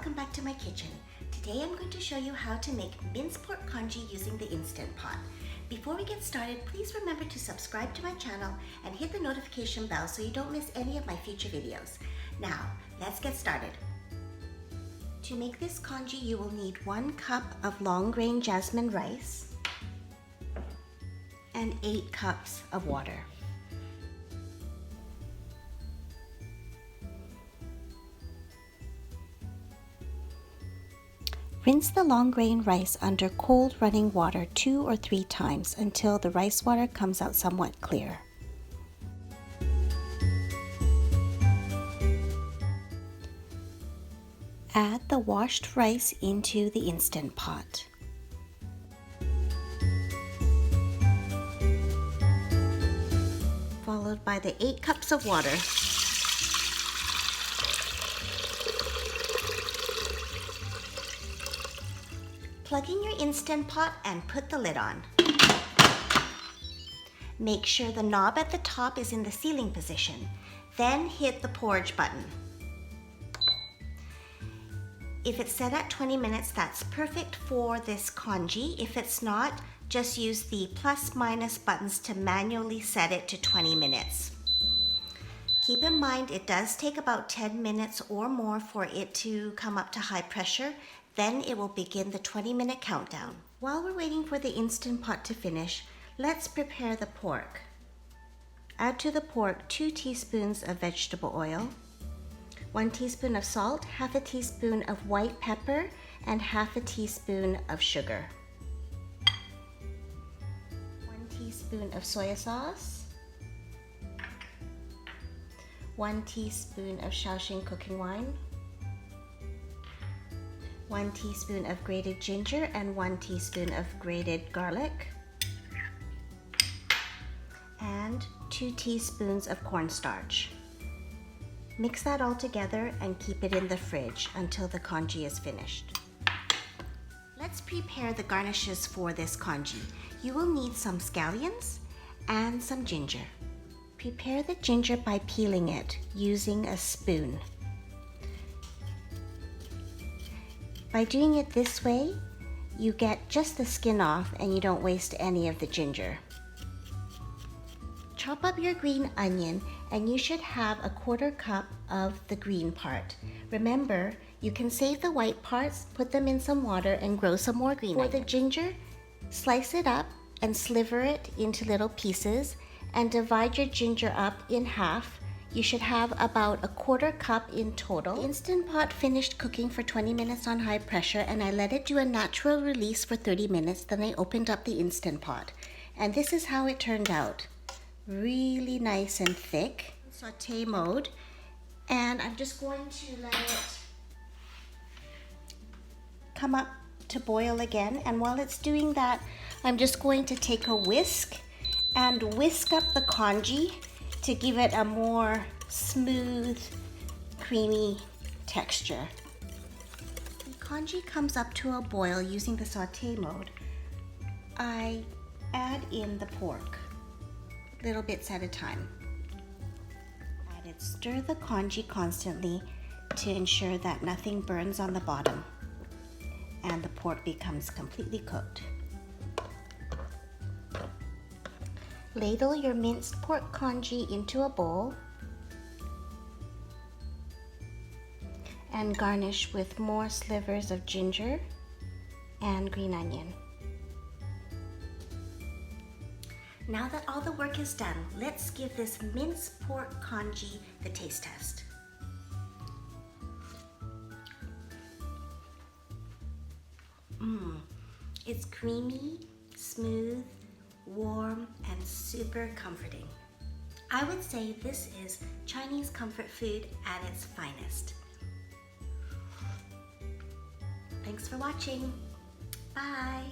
welcome back to my kitchen. Today I'm going to show you how to make minced pork congee using the Instant Pot. Before we get started, please remember to subscribe to my channel and hit the notification bell so you don't miss any of my future videos. Now, let's get started. To make this congee, you will need 1 cup of long grain jasmine rice and 8 cups of water. Rinse the long grain rice under cold running water 2 or 3 times until the rice water comes out somewhat clear. Add the washed rice into the Instant Pot. Followed by the 8 cups of water. Plug in your Instant Pot and put the lid on. Make sure the knob at the top is in the sealing position. Then hit the porridge button. If it's set at 20 minutes, that's perfect for this congee. If it's not, just use the plus/minus buttons to manually set it to 20 minutes. Keep in mind it does take about 10 minutes or more for it to come up to high pressure. Then it will begin the 20-minute countdown. While we're waiting for the Instant Pot to finish, let's prepare the pork. Add to the pork 2 teaspoons of vegetable oil, 1 teaspoon of salt, half a teaspoon of white pepper, and half a teaspoon of sugar. 1 teaspoon of soy sauce, 1 teaspoon of Shao Hsing cooking wine, 1 teaspoon of grated ginger and 1 teaspoon of grated garlic, and 2 teaspoons of cornstarch. Mix that all together and keep it in the fridge until the congee is finished. Let's prepare the garnishes for this congee. You will need some scallions and some ginger. Prepare the ginger by peeling it using a spoon. By doing it this way, you get just the skin off and you don't waste any of the ginger. Chop up your green onion and you should have a 1/4 cup of the green part. Remember, you can save the white parts, put them in some water and grow some more green onion. For the ginger, slice it up and sliver it into little pieces and divide your ginger up in half. You should have about a 1/4 cup in total. The Instant Pot finished cooking for 20 minutes on high pressure and I let it do a natural release for 30 minutes. Then I opened up the Instant Pot. And this is how it turned out. Really nice and thick. Saute mode. And I'm just going to let it come up to boil again. And while it's doing that, I'm just going to take a whisk and whisk up the congee to give it a more smooth, creamy texture. The congee comes up to a boil using the saute mode. I add in the pork, little bits at a time. Stir the congee constantly to ensure that nothing burns on the bottom and the pork becomes completely cooked. Ladle your minced pork congee into a bowl and garnish with more slivers of ginger and green onion. Now that all the work is done, let's give this minced pork congee the taste test. It's creamy, smooth, warm, and super comforting. I would say this is Chinese comfort food at its finest. Thanks for watching. Bye.